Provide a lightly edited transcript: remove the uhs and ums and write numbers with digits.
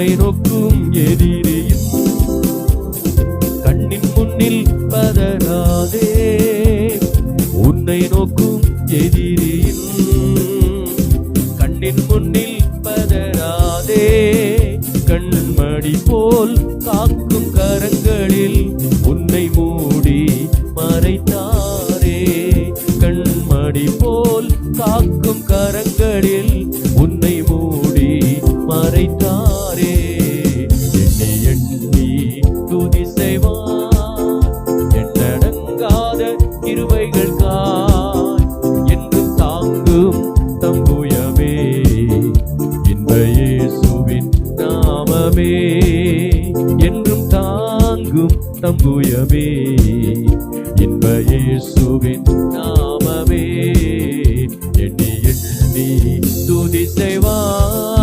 உன்னை நோக்கும் எதிரியின் கண்ணின் முன்னில் பதறாதே. உன்னை நோக்கும் எதிரியின் கண்ணின் முன்னில் பதறாதே. கண்மணி போல் காக்கும் கரங்களில் உன்னை மூடி மறைத்தாரே. கண்மணி போல் காக்கும் கரங்களில் உன்னை மூடி மறைத்தாரே. எண்ணி எண்ணி துதி செய்வார் எண்ணடங்காத கிருபைகள் காய் என்றும் தாங்கும் தம்புயமே இன்ப இயேசுவின் நாமமே. என்றும் தாங்கும் தம்புயமே இன்ப இயேசுவின் நாமமே. எண்ணி எண்ணி துதி செய்வார்